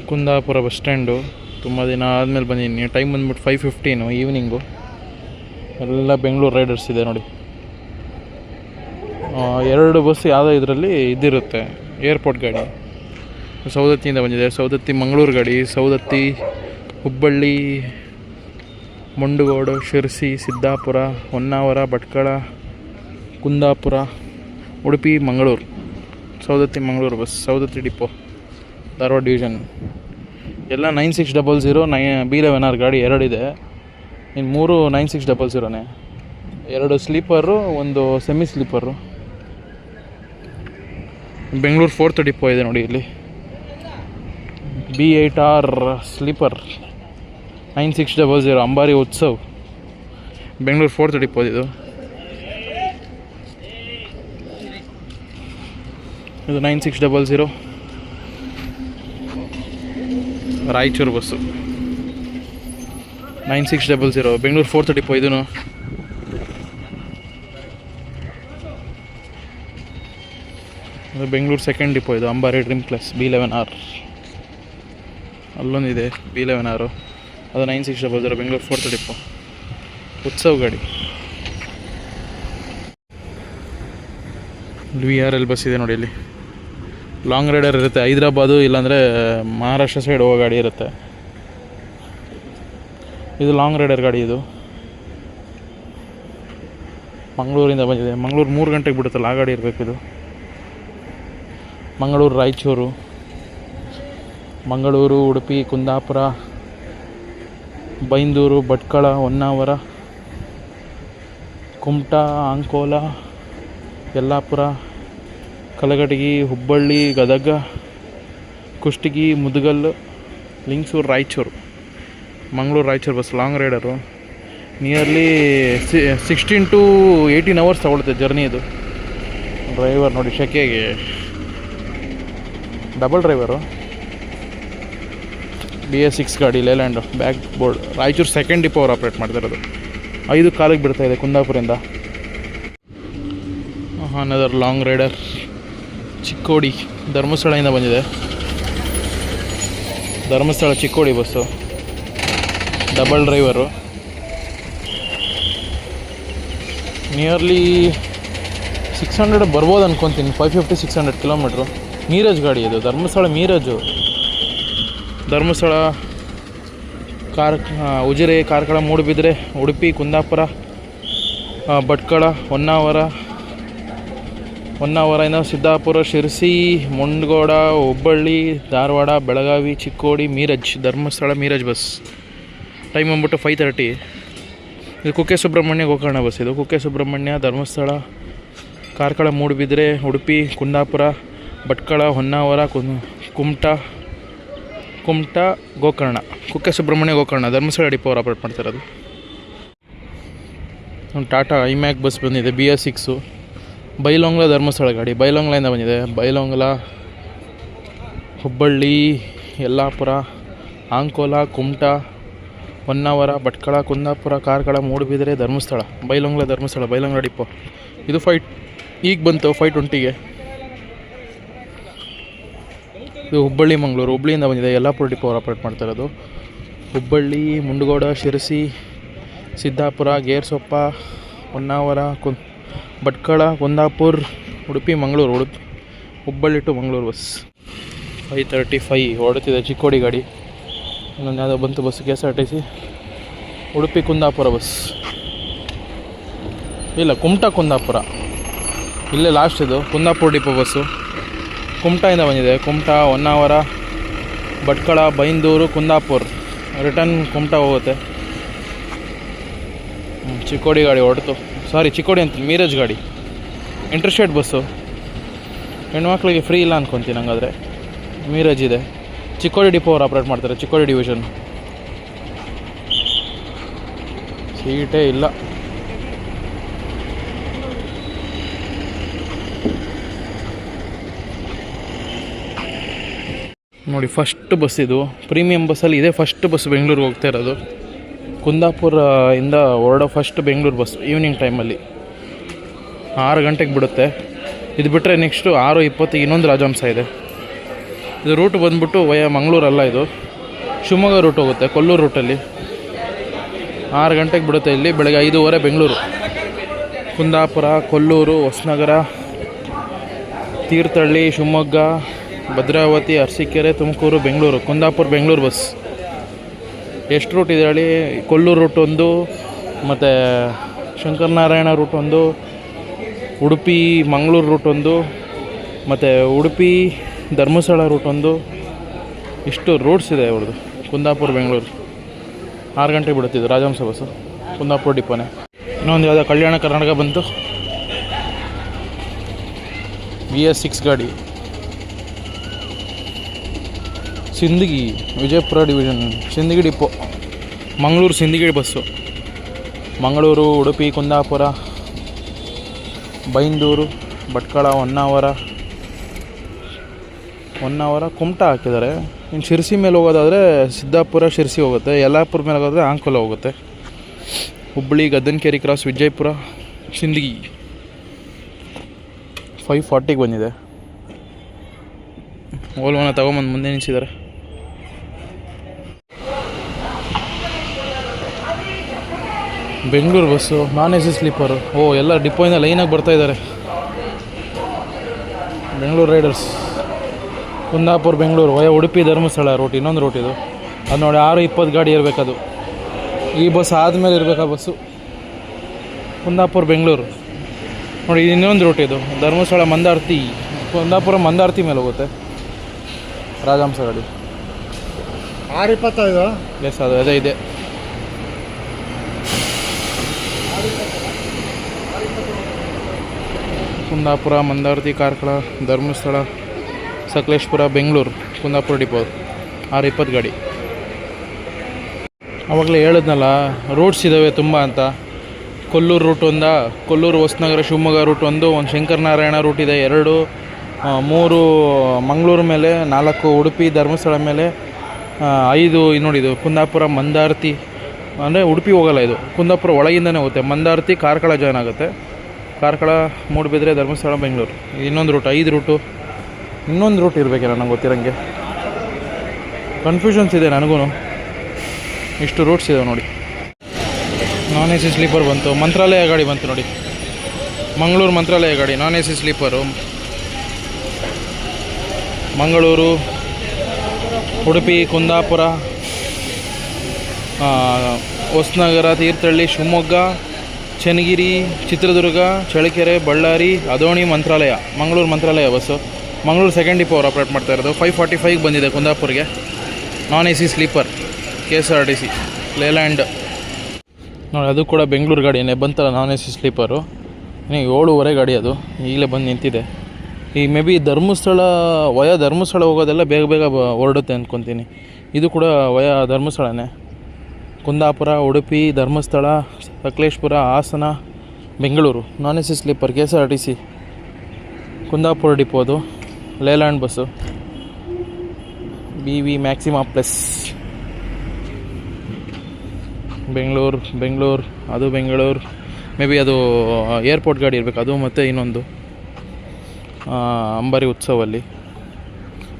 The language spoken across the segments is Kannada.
Kundapura bus stand. ತುಂಬ ದಿನ ಆದಮೇಲೆ ಬಂದಿದ್ದೀನಿ. ಟೈಮ್ ಬಂದ್ಬಿಟ್ಟು 5:15 ಈವ್ನಿಂಗು. ಎಲ್ಲ ಬೆಂಗಳೂರು ರೈಡರ್ಸ್ ಇದೆ ನೋಡಿ. 2 ಬಸ್ ಯಾವುದೋ ಇದರಲ್ಲಿ ಇದಿರುತ್ತೆ, ಏರ್ಪೋರ್ಟ್ ಗಾಡಿ. ಸೌದತ್ತಿಯಿಂದ ಬಂದಿದೆ, ಸೌದತ್ತಿ ಮಂಗಳೂರು ಗಾಡಿ, Saundatti Hubballi, Mundgod, Sirsi, Siddapur, Honnavar, Bhatkal, Kundapura, Udupi, Mangaluru. Saundatti Mangaluru bus, Saundatti depot, Dharwad division. ಎಲ್ಲ 9600 B11R ಗಾಡಿ 2 ಇದೆ. ಇನ್ನು 3 9600ನೇ. 2 sleeper, 1 semi sleeper. Bengaluru 4th depot ಇದೆ ನೋಡಿ ಇಲ್ಲಿ. B8R ಸ್ಲೀಪರ್ 9600 ಅಂಬಾರಿ ಉತ್ಸವ್. ಬೆಂಗಳೂರು 4th ಡಿಪೋ ಇದು 9600. Raichur bus 9600 Bengaluru 4th depot. ಇದೂ ಬೆಂಗಳೂರು 2nd ಡಿಪೋ. ಇದು ಅಂಬಾರಿ ಡ್ರೀಮ್ ಪ್ಲಸ್ B11R. ಅಲ್ಲೊಂದಿದೆ B11R, ಅದು 9600 ಬೆಂಗಳೂರು 4th ಡಿಪೋ. ಉತ್ಸವ್ ಗಾಡಿ. VRL ಬಸ್ ಇದೆ ನೋಡಿ ಇಲ್ಲಿ. ಲಾಂಗ್ ರೈಡರ್ ಇರುತ್ತೆ, ಹೈದ್ರಾಬಾದು ಇಲ್ಲಾಂದರೆ ಮಹಾರಾಷ್ಟ್ರ ಸೈಡ್ ಹೋಗೋ ಗಾಡಿ ಇರುತ್ತೆ. ಇದು ಲಾಂಗ್ ರೈಡರ್ ಗಾಡಿ. ಇದು ಮಂಗಳೂರಿಂದ ಬಂದಿದೆ. ಮಂಗಳೂರು 3 ಗಂಟೆಗೆ ಬಿಡುತ್ತಲ್ಲ, ಆ ಗಾಡಿ ಇರಬೇಕು ಇದು. Mangaluru, Raichur, Mangaluru, Udupi, Kundapura, Byndoor, Bhatkal, Honnavar, Kumta, Ankola, Yellapur, Kalghatgi, Hubballi, Gadag, Kushtagi, Mudgal, Lingsugur, Raichur. Mangaluru Raichur bus long rider. Nearly 16 to 18 hours ತಗೊಳುತ್ತೆ ಜರ್ನಿ ಇದು. ಡ್ರೈವರ್ ನೋಡಿ ಶೆಕೆಗೆ, ಡಬಲ್ ಡ್ರೈವರು. BS6 ಗಾಡಿ, Leyland, back board. Raichur 2nd depot ಅವ್ರು ಆಪ್ರೇಟ್ ಮಾಡ್ತಿರೋದು. 5 ಕಾಲಿಗೆ ಬಿಡ್ತಾಯಿದೆ ಕುಂದಾಪುರಿಂದ. ಅನದರ್ ಲಾಂಗ್ ರೈಡರ್ ಚಿಕ್ಕೋಡಿ, ಧರ್ಮಸ್ಥಳದಿಂದ ಬಂದಿದೆ. Dharmasthala Chikkodi bus, double driver. Nearly 600 ಬರ್ಬೋದು ಅನ್ಕೊತೀನಿ. 550-600 ಕಿಲೋಮೀಟ್ರು. ಮೀರಜ್ ಗಾಡಿ ಇದು, ಧರ್ಮಸ್ಥಳ ಮೀರಜು. ಧರ್ಮಸ್ಥಳ, ಉಜಿರೆ, ಕಾರ್ಕಳ, ಮೂಡುಬಿದ್ರೆ, ಉಡುಪಿ, ಕುಂದಾಪುರ, ಭಟ್ಕಳ, ಹೊನ್ನಾವರದಿಂದ ಸಿದ್ದಾಪುರ, ಶಿರಸಿ, ಮುಂಡಗೋಡ, ಹುಬ್ಬಳ್ಳಿ, ಧಾರವಾಡ, ಬೆಳಗಾವಿ, ಚಿಕ್ಕೋಡಿ, ಮೀರಜ್. ಧರ್ಮಸ್ಥಳ ಮೀರಜ್ ಬಸ್. ಟೈಮ್ ಬಂದ್ಬಿಟ್ಟು 5:30. ಇದು ಕುಕ್ಕೆ ಸುಬ್ರಹ್ಮಣ್ಯ ಗೋಕರ್ಣ ಬಸ್. ಇದು ಕುಕ್ಕೆ ಸುಬ್ರಹ್ಮಣ್ಯ, ಧರ್ಮಸ್ಥಳ, ಕಾರ್ಕಳ, ಮೂಡುಬಿದ್ರೆ, ಉಡುಪಿ, ಕುಂದಾಪುರ, ಭಟ್ಕಳ, ಹೊನ್ನಾವರ, ಕುಮಟಾ, ಗೋಕರ್ಣ. ಕುಕ್ಕೆ ಸುಬ್ರಹ್ಮಣ್ಯ ಗೋಕರ್ಣ ಧರ್ಮಸ್ಥಳ ಡಿಪೋ ಅವ್ರು ಆಪ್ರೇಟ್ ಮಾಡ್ತಿರೋದು. ಟಾಟಾ ಐಮ್ಯಾಕ್ ಬಸ್ ಬಂದಿದೆ, BS6. ಬೈಲೊಂಗ್ಲ ಧರ್ಮಸ್ಥಳ ಗಾಡಿ, ಬೈಲೊಂಗ್ಲಿಂದ ಬಂದಿದೆ. ಬೈಲೊಂಗ್ಲ, ಹುಬ್ಬಳ್ಳಿ, ಯಲ್ಲಾಪುರ, ಅಂಕೋಲ, ಕುಮಟಾ, ಹೊನ್ನಾವರ, ಭಟ್ಕಳ, ಕುಂದಾಪುರ, ಕಾರ್ಕಳ, ಮೂಡುಬಿದ್ರೆ, ಧರ್ಮಸ್ಥಳ. ಬೈಲೊಂಗ್ಲ ಡಿಪೋ. ಇದು ಈಗ ಬಂತು 5:20ಗೆ. ಇದು ಹುಬ್ಬಳ್ಳಿ ಮಂಗಳೂರು. ಹುಬ್ಬಳ್ಳಿಯಿಂದ ಬಂದಿದೆ, ಯಲ್ಲಾಪುರ ಡಿಪೋ ಅವ್ರು ಆಪ್ರೇಟ್ ಮಾಡ್ತಾಯಿರೋದು. ಹುಬ್ಬಳ್ಳಿ, ಮುಂಡಗೋಡ, ಶಿರಸಿ, ಸಿದ್ದಾಪುರ, ಗೇರ್ಸೊಪ್ಪ, ಹೊನ್ನಾವರ, ಭಟ್ಕಳ, ಕುಂದಾಪುರ, ಉಡುಪಿ, ಮಂಗಳೂರು. ಹುಬ್ಬಳ್ಳಿ ಟು ಮಂಗಳೂರು ಬಸ್ 5:35 ಓಡುತ್ತಿದೆ. ಚಿಕ್ಕೋಡಿ ಗಾಡಿ. ಇನ್ನೊಂದು ಯಾವುದೋ ಬಂತು bus, KSRTC. Udupi Kundapura bus. ಇಲ್ಲ, ಕುಮಟಾ ಕುಂದಾಪುರ ಇಲ್ಲೇ ಲಾಸ್ಟ್. ಇದು ಕುಂದಾಪುರ ಡಿಪೋ ಬಸ್ಸು. ಕುಮಟಾಯಿಂದ ಬಂದಿದೆ. ಕುಮಟಾ, ಹೊನ್ನಾವರ, ಭಟ್ಕಳ, ಬೈಂದೂರು, ಕುಂದಾಪುರ. ರಿಟರ್ನ್ ಕುಮಟಾ ಹೋಗುತ್ತೆ. ಚಿಕ್ಕೋಡಿ ಗಾಡಿ ಹೊರಡ್ತು. ಚಿಕ್ಕೋಡಿ ಅಂತ ಮೀರಜ್ ಗಾಡಿ. Interstate bus. ಹೆಣ್ಮಕ್ಳಿಗೆ ಫ್ರೀ ಇಲ್ಲ ಅನ್ಕೊತೀನಿ ಹಂಗಾದರೆ. ಮೀರಜ್ ಇದೆ. ಚಿಕ್ಕೋಡಿ ಡಿಪೋ ಅವ್ರು ಆಪ್ರೇಟ್ ಮಾಡ್ತಾರೆ, ಚಿಕ್ಕೋಡಿ ಡಿವಿಷನ್. ಸೀಟೇ ಇಲ್ಲ. ನೋಡಿ ಫಸ್ಟ್ ಬಸ್ ಇದು. ಪ್ರೀಮಿಯಂ ಬಸ್ಸಲ್ಲಿ ಇದೆ ಫಸ್ಟ್ ಬಸ್ ಬೆಂಗಳೂರಿಗೆ ಹೋಗ್ತಾ ಇರೋದು. ಕುಂದಾಪುರ ಇಂದ ಹೊರಡೋ ಫಸ್ಟ್ ಬೆಂಗಳೂರು ಬಸ್ ಈವ್ನಿಂಗ್ ಟೈಮಲ್ಲಿ 6 ಗಂಟೆಗೆ ಬಿಡುತ್ತೆ. ಇದು ಬಿಟ್ಟರೆ ನೆಕ್ಸ್ಟು 6:20 ಇನ್ನೊಂದು ರಾಜಹಂಸ ಇದೆ. ಇದು ರೂಟ್ ಬಂದ್ಬಿಟ್ಟು ವಯ ಮಂಗಳೂರಲ್ಲ, ಇದು ಶಿವಮೊಗ್ಗ ರೂಟ್ ಹೋಗುತ್ತೆ, ಕೊಲ್ಲೂರು ರೂಟಲ್ಲಿ 6 ಗಂಟೆಗೆ ಬಿಡುತ್ತೆ. ಇಲ್ಲಿ ಬೆಳಗ್ಗೆ 5:15 ಬೆಂಗಳೂರು, ಕುಂದಾಪುರ, ಕೊಲ್ಲೂರು, ಹೊಸನಗರ, ತೀರ್ಥಹಳ್ಳಿ, ಶಿವಮೊಗ್ಗ, ಭದ್ರಾವತಿ, ಅರಸೀಕೆರೆ, ತುಮಕೂರು, ಬೆಂಗಳೂರು, ಕುಂದಾಪುರ ಬೆಂಗಳೂರು ಬಸ್. ಎಷ್ಟು ರೂಟ್ ಇದೆ ಹೇಳಿ? ಕೊಲ್ಲೂರು ರೂಟ್ ಒಂದು, ಮತ್ತು ಶಂಕರನಾರಾಯಣ ರೂಟ್ ಒಂದು, ಉಡುಪಿ ಮಂಗಳೂರು ರೂಟ್ ಒಂದು, ಮತ್ತು ಉಡುಪಿ ಧರ್ಮಸ್ಥಳ ರೂಟ್ ಒಂದು. ಇಷ್ಟು ರೂಟ್ಸ್ ಇದೆ ಅವ್ರದ್ದು. ಕುಂದಾಪುರ ಬೆಂಗಳೂರು 6 ಗಂಟೆಗೆ ಬಿಡುತ್ತಿದ್ದು ರಾಜಹಂಸ ಬಸ್ಸು, ಕುಂದಾಪುರ ಡಿಪೋನೆ. ಇನ್ನೊಂದು ಯಾವುದೋ ಕಲ್ಯಾಣ ಕರ್ನಾಟಕ ಬಂತು, VS6 ಗಾಡಿ, Sindagi Vijayapura division, Sindagi depot, Mangaluru Sindagi bus. Mangaluru, Udupi, Kundapura, Byndoor, Bhatkal, Honnavar, Kumta ಹಾಕಿದ್ದಾರೆ. ಇನ್ನು ಶಿರ್ಸಿ ಮೇಲೆ ಹೋಗೋದಾದರೆ ಸಿದ್ದಾಪುರ, ಶಿರ್ಸಿ ಹೋಗುತ್ತೆ. ಯಲ್ಲಾಪುರ ಮೇಲೆ ಹೋಗೋದಾದರೆ ಆಂಕೋಲ ಹೋಗುತ್ತೆ. ಹುಬ್ಬಳ್ಳಿ, ಗದ್ದನಕೇರಿ ಕ್ರಾಸ್, ವಿಜಯಪುರ, ಸಿಂದಗಿ 5:40ಗೆ ಬಂದಿದೆ. ಓಲ್ವನ ತಗೊಂಬಂದು ಮುಂದೆ ನಿಲ್ಲಿಸಿದ್ದಾರೆ. Bengaluru bus non-AC sleeper. ಎಲ್ಲ ಡಿಪೋಯಿಂದ ಲೈನಾಗಿ ಬರ್ತಾಯಿದ್ದಾರೆ. ಬೆಂಗಳೂರು ರೈಡರ್ಸ್, ಕುಂದಾಪುರ ಬೆಂಗಳೂರು ವಯ ಉಡುಪಿ ಧರ್ಮಸ್ಥಳ ರೂಟ್, ಇನ್ನೊಂದು ರೂಟ್ ಇದು. ಅದು ನೋಡಿ 6:20 ಗಾಡಿ ಇರಬೇಕದು. ಈ ಬಸ್ ಆದಮೇಲೆ ಇರಬೇಕು ಆ ಬಸ್ಸು. ಕುಂದಾಪುರ ಬೆಂಗಳೂರು ನೋಡಿ, ಇನ್ನೊಂದು ರೂಟ್ ಇದು. ಧರ್ಮಸ್ಥಳ ಮಂದಾರ್ತಿ, ಕುಂದಾಪುರ ಮಂದಾರ್ತಿ ಮೇಲೆ ಹೋಗುತ್ತೆ ರಾಜಹಂಸ ಗಾಡಿ. 6:25 ಎಸ್, ಅದು ಅದೇ ಇದೆ. ಕುಂದಾಪುರ, ಮಂದಾರ್ತಿ, ಕಾರ್ಕಳ, ಧರ್ಮಸ್ಥಳ, ಸಕಲೇಶ್ಪುರ, ಬೆಂಗಳೂರು, ಕುಂದಾಪುರ ಡಿಪೋ 6:20 ಗಾಡಿ. ಆವಾಗಲೇ ಹೇಳಿದ್ನಲ್ಲ ರೂಟ್ಸ್ ಇದ್ದಾವೆ ತುಂಬ ಅಂತ. ಕೊಲ್ಲೂರು ರೂಟ್ ಒಂದ, ಕೊಲ್ಲೂರು, ಹೊಸನಗರ, ಶಿವಮೊಗ್ಗ ರೂಟ್ ಒಂದು ಶಂಕರನಾರಾಯಣ ರೂಟ್ ಇದೆ 2, 3 ಮಂಗಳೂರು ಮೇಲೆ, 4 ಉಡುಪಿ ಧರ್ಮಸ್ಥಳ ಮೇಲೆ, 5 ನೋಡಿದು ಕುಂದಾಪುರ ಮಂದಾರ್ತಿ. ಅಂದರೆ ಉಡುಪಿ ಹೋಗಲ್ಲ ಇದು, ಕುಂದಾಪುರ ಒಳಗಿಂದನೇ ಹೋಗುತ್ತೆ. ಮಂದಾರ್ತಿ ಕಾರ್ಕಳ ಜಾಯ್ನ್ ಆಗುತ್ತೆ. ಕಾರ್ಕಳ, ಮೂಡುಬಿದ್ರೆ, ಧರ್ಮಸ್ಥಳ, ಬೆಂಗಳೂರು. ಇನ್ನೊಂದು ರೂಟ್ 5 ರೂಟು. ಇನ್ನೊಂದು ರೂಟ್ ಇರಬೇಕೇನೋ ನಂಗೆ ಗೊತ್ತಿರೋಂಗೆ. ಕನ್ಫ್ಯೂಷನ್ಸ್ ಇದೆ ನನಗೂ. ಇಷ್ಟು ರೂಟ್ಸ್ ಇದಾವೆ ನೋಡಿ. non-AC ಸ್ಲೀಪರ್ ಬಂತು. ಮಂತ್ರಾಲಯ ಗಾಡಿ ಬಂತು ನೋಡಿ, ಮಂಗಳೂರು ಮಂತ್ರಾಲಯ ಗಾಡಿ non-AC ಸ್ಲೀಪರು. ಮಂಗಳೂರು, ಉಡುಪಿ, ಕುಂದಾಪುರ, ಹೊಸನಗರ, ತೀರ್ಥಹಳ್ಳಿ, ಶಿವಮೊಗ್ಗ, ಚನ್ನಗಿರಿ, ಚಿತ್ರದುರ್ಗ, ಚಳ್ಳಕೆರೆ, ಬಳ್ಳಾರಿ, ಅದೋಣಿ, ಮಂತ್ರಾಲಯ. ಮಂಗಳೂರು ಮಂತ್ರಾಲಯ ಬಸ್ಸು. ಮಂಗಳೂರು ಸೆಕೆಂಡ್ ಡಿಪೋ ಅವ್ರು ಆಪ್ರೇಟ್ ಮಾಡ್ತಾ ಇರೋದು. 5:45ಗೆ ಬಂದಿದೆ ಕುಂದಾಪುರ್ಗೆ. non-AC ಸ್ಲೀಪರ್ KSRTC ಲೇಲ್ಯಾಂಡ್ ನೋಡಿ. ಅದು ಕೂಡ ಬೆಂಗಳೂರು ಗಾಡಿಯೇ ಬಂತಲ್ಲ non-AC ಸ್ಲೀಪರು. 7:15 ಗಾಡಿ ಅದು, ಈಗಲೇ ಬಂದು ನಿಂತಿದೆ. ಈ maybe Dharmasthala via Dharmasthala ಹೋಗೋದೆಲ್ಲ ಬೇಗ ಬೇಗ ಹೊರಡುತ್ತೆ ಅಂದ್ಕೊತೀನಿ. ಇದು ಕೂಡ ವಯ ಧರ್ಮಸ್ಥಳನೇ. Kundapura, Udupi, Dharmasthala, Sakleshpur, Hassan, Bengaluru non-AC sleeper KSRTC Kundapura depot. ಅದು Leyland bus, BV Maxima plus. Bengaluru ಅದು ಬೆಂಗಳೂರು ಮೇ ಬಿ ಅದು ಏರ್ಪೋರ್ಟ್ ಗಾಡಿ ಇರಬೇಕು ಅದು. ಮತ್ತು ಇನ್ನೊಂದು ಅಂಬಾರಿ ಉತ್ಸವಲ್ಲಿ,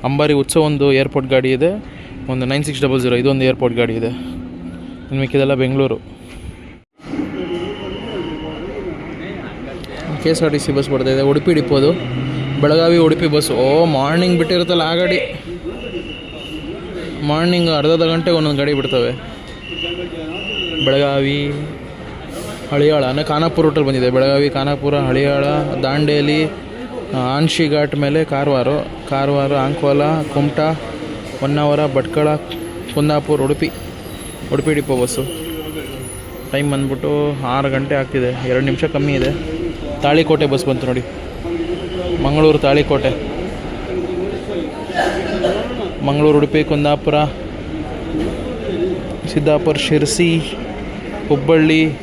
ಅಂಬಾರಿ ಉತ್ಸವ ಒಂದು ಏರ್ಪೋರ್ಟ್ ಗಾಡಿ ಇದೆ. ಒಂದು 9600 ಇದೊಂದು ಏರ್ಪೋರ್ಟ್ ಗಾಡಿ ಇದೆ. ಇನ್ನು ಮಿಕ್ಕಿದೆಲ್ಲ ಬೆಂಗಳೂರು. KSRTC ಬಸ್ ಬರ್ತಾಯಿದೆ. ಉಡುಪಿ ಡಿಪೋದು, ಬೆಳಗಾವಿ ಉಡುಪಿ ಬಸ್ಸು. ಮಾರ್ನಿಂಗ್ ಬಿಟ್ಟಿರುತ್ತಲ್ಲ ಆ ಗಾಡಿ. ಮಾರ್ನಿಂಗ್ ಅರ್ಧ ಗಂಟೆಗೆ ಒಂದೊಂದು ಗಾಡಿ ಬಿಡ್ತವೆ. ಬೆಳಗಾವಿ, ಹಳಿಯಾಳ ಅಂದರೆ ಖಾನಾಪುರ ರೂಟಲ್ಲಿ ಬಂದಿದೆ. ಬೆಳಗಾವಿ, ಖಾನಾಪುರ, ಹಳಿಯಾಳ, ದಾಂಡೇಲಿ, ಆನ್ಶಿ ಘಾಟ್ ಮೇಲೆ Karwar, Ankola, Kumta, Honnavar, Bhatkal, Kundapura, Udupi depot bus. Time ಬಂದ್ಬಿಟ್ಟು 6 ಗಂಟೆ ಆಗ್ತಿದೆ, 2 ನಿಮಿಷ ಕಮ್ಮಿ ಇದೆ. ತಾಳಿಕೋಟೆ ಬಸ್ ಬಂತು ನೋಡಿ, ಮಂಗಳೂರು ತಾಳಿಕೋಟೆ. ಮಂಗಳೂರು, ಉಡುಪಿ, ಕುಂದಾಪುರ, ಸಿದ್ದಾಪುರ, ಶಿರ್ಸಿ, ಹುಬ್ಬಳ್ಳಿಯಿಂದ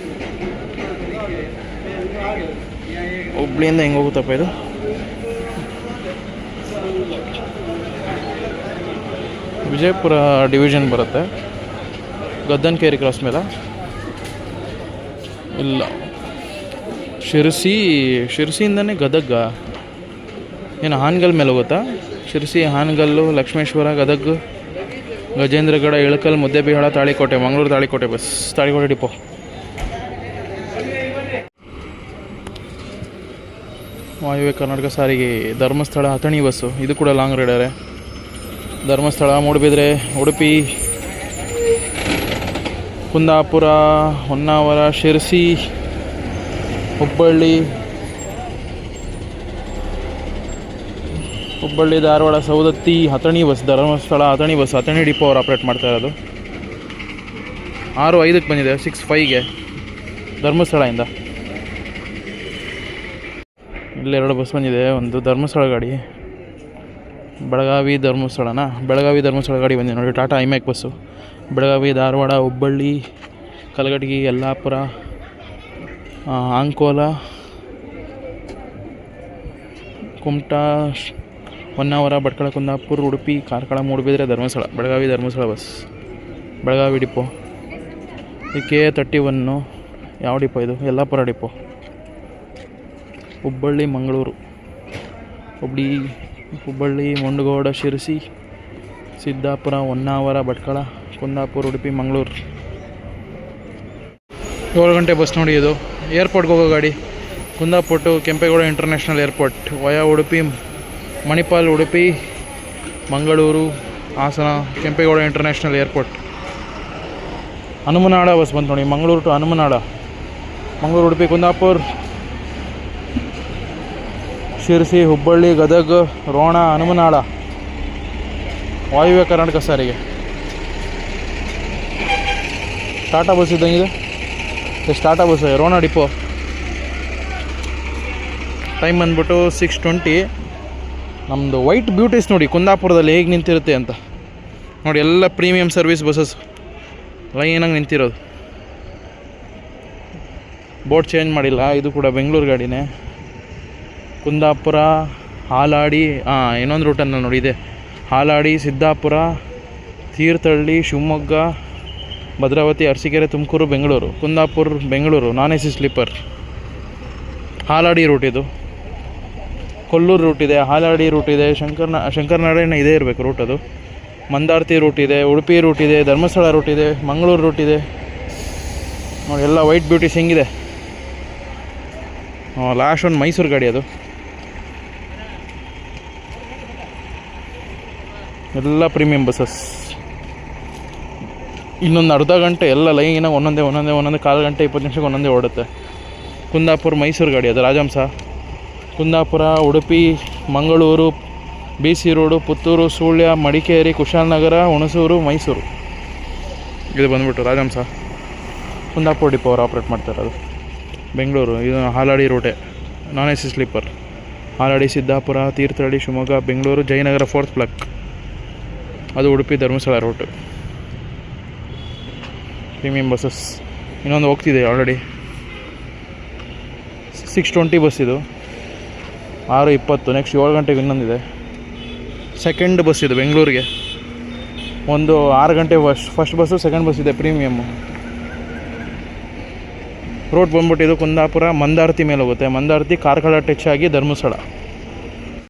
ಹೆಂಗೆ ಹೋಗುತ್ತಪ್ಪ ಇದು? ವಿಜಯಪುರ ಡಿವಿಷನ್ ಬರುತ್ತೆ. ಗದ್ದನಕೇರಿ ಕ್ರಾಸ್ ಮೇಲೆ ಇಲ್ಲ, ಶಿರ್ಸಿಯಿಂದನೇ ಗದಗ ಏನು ಹಾನಗಲ್ ಮೇಲೆ ಹೋಗುತ್ತಾ? Sirsi, Hangal, Lakshmeshwar, Gadag, Gajendragad, Ilkal, Muddebihal, Talikote, Mangaluru Talikote bus, Talikote depot. Vayavya Karnataka Sarige Dharmasthala, Athani bus, ಇದು ಕೂಡ ಲಾಂಗ್ ರೈಡರೇ. Dharmasthala, Moodbidri, Udupi, Kundapura, Honnavar, Sirsi, Hubballi, Dharwad, Savadatti, Athani bus, Dharmasthala, Athani bus, Athani depot ಅವರು ಆಪ್ರೇಟ್ ಮಾಡ್ತಾ ಇರೋದು. 6:05 ಬಂದಿದೆ, 6:05ಗೆ ಧರ್ಮಸ್ಥಳದಿಂದ. ಇಲ್ಲಿ 2 ಬಸ್ ಬಂದಿದೆ. ಒಂದು ಧರ್ಮಸ್ಥಳ ಗಾಡಿ, ಬೆಳಗಾವಿ ಧರ್ಮಸ್ಥಳ ಗಾಡಿ ಬಂದಿದೆ ನೋಡಿ. ಟಾಟಾ ಐಮ್ಯಾಕ್ bus. Belagavi, Dharwad, Hubballi, Kalghatgi, Yellapur, Ankola, Kumta, Honnavar, Bhatkal, Kundapura, Udupi, Karkala, Moodbidri, Dharmasthala. Belagavi Dharmasthala bus, Belagavi depot. KA31 ಯಾವ ಡಿಪೋ ಇದು? ಯಲ್ಲಾಪುರ ಡಿಪೋ. ಹುಬ್ಬಳ್ಳಿ, ಮಂಗಳೂರು, ಹುಬ್ಬಳ್ಳಿ, ಮುಂಡಗೋಡ, ಶಿರಸಿ, ಸಿದ್ದಾಪುರ, ಹೊನ್ನಾವರ, ಭಟ್ಕಳ, ಕುಂದಾಪುರ, ಉಡುಪಿ, ಮಂಗಳೂರು. 7 ಗಂಟೆ ಬಸ್ ನೋಡಿ. ಇದು ಏರ್ಪೋರ್ಟ್ಗೆ ಹೋಗೋ ಗಾಡಿ. Kundapura to Kempegowda international airport via Udupi, Manipal, Udupi, Mangaluru, Hassan, Kempegowda international airport. Hanumanada bus ಬಂತು ನೋಡಿ. Mangaluru to Hanumanada, Mangaluru, Udupi, Kundapura, Sirsi, Hubballi, Gadag, Ron, Hanumanada. Vayavya Karnataka Sarige Tata bus ಇದ್ದಂಗಿದೆ. Tata bus Ron depot. Time ಬಂದ್ಬಿಟ್ಟು 6:20. ನಮ್ಮದು ವೈಟ್ ಬ್ಯೂಟೀಸ್ ನೋಡಿ ಕುಂದಾಪುರದಲ್ಲಿ ಹೇಗೆ ನಿಂತಿರುತ್ತೆ ಅಂತ ನೋಡಿ. ಎಲ್ಲ ಪ್ರೀಮಿಯಂ ಸರ್ವಿಸ್ ಬಸ್ಸಸ್ ಲೈನಾಗಿ ನಿಂತಿರೋದು. ಬೋರ್ಡ್ ಚೇಂಜ್ ಮಾಡಿಲ್ಲ. ಇದು ಕೂಡ ಬೆಂಗಳೂರು ಗಾಡಿನೇ. ಕುಂದಾಪುರ, ಹಾಲಾಡಿ, ಇನ್ನೊಂದು ರೂಟನ್ನು ನೋಡಿ ಇದೆ. ಹಾಲಾಡಿ, ಸಿದ್ದಾಪುರ, ತೀರ್ಥಹಳ್ಳಿ, ಶಿವಮೊಗ್ಗ, ಭದ್ರಾವತಿ, ಅರಸೀಕೆರೆ, ತುಮಕೂರು, ಬೆಂಗಳೂರು. ಕುಂದಾಪುರ, ಬೆಂಗಳೂರು, ನಾನ್ AC ಸ್ಲೀಪರ್. ಹಾಲಾಡಿ ರೂಟ್ ಇದು. ಕೊಲ್ಲೂರು ರೂಟ್ ಇದೆ, ಹಾಲಾಡಿ ರೂಟ್ ಇದೆ, ಶಂಕರನಾರಾಯಣ ಇದೇ ಇರಬೇಕು ರೂಟ್ ಅದು. ಮಂದಾರ್ತಿ ರೂಟ್ ಇದೆ, ಉಡುಪಿ ರೂಟ್ ಇದೆ, ಧರ್ಮಸ್ಥಳ ರೂಟ್ ಇದೆ, ಮಂಗಳೂರು ರೂಟ್ ಇದೆ ನೋಡಿ. ಎಲ್ಲ ವೈಟ್ ಬ್ಯೂಟೀಸ್ ಹೆಂಗಿದೆ. ಲಾಸ್ಟ್ ಒಂದು ಮೈಸೂರು ಗಾಡಿ ಅದು. ಎಲ್ಲ ಪ್ರೀಮಿಯಂ ಬಸ್ಸಸ್. ಇನ್ನೊಂದು ಅರ್ಧ ಗಂಟೆ ಎಲ್ಲ ಲೈನಾಗಿ ಒಂದೊಂದೇ ಕಾಲು ಗಂಟೆ 20 ನಿಮಿಷಕ್ಕೆ ಒಂದೊಂದೇ ಓಡುತ್ತೆ. ಕುಂದಾಪುರ ಮೈಸೂರು ಗಾಡಿ ಅದು, ರಾಜಹಂಸ. Kundapura, Udupi, Mangaluru, BC road, Puttur, Sullia, Madikeri, Kushalnagar, Hunsur, Mysuru. ಇದು ಬಂದುಬಿಟ್ಟು ರಾಜಹಂಸ. ಕುಂದಾಪುರ ಡಿಪೋ ಅವರು ಆಪ್ರೇಟ್ ಮಾಡ್ತಾಯಿರೋದು. ಬೆಂಗಳೂರು ಇದು ಹಾಲಾಡಿ ರೂಟೇ, non AC sleeper. Haladi, Siddapur, Thirthahalli, Shivamogga, Bengaluru, Jayanagar 4th block. ಅದು Udupi Dharmasthala route. Premium buses. ಇನ್ನೊಂದು ಹೋಗ್ತಿದೆ ಆಲ್ರೆಡಿ. 6:20 ಬಸ್ ಇದು. 6:20. ನೆಕ್ಸ್ಟ್ 7 ಗಂಟೆಗೆ ಇನ್ನೊಂದಿದೆ. ಸೆಕೆಂಡ್ ಬಸ್ ಇದು ಬೆಂಗಳೂರಿಗೆ. ಒಂದು 6 ಗಂಟೆ ಫಸ್ಟ್ ಬಸ್ಸು, ಸೆಕೆಂಡ್ ಬಸ್ ಇದೆ ಪ್ರೀಮಿಯಮ್ಮು. ರೂಟ್ ಬಂದ್ಬಿಟ್ಟು ಇದು ಕುಂದಾಪುರ ಮಂದಾರ್ತಿ ಮೇಲೆ ಹೋಗುತ್ತೆ. ಮಂದಾರ್ತಿ ಕಾರ್ಕಳ ಟಚ್ ಆಗಿ ಧರ್ಮಸ್ಥಳ.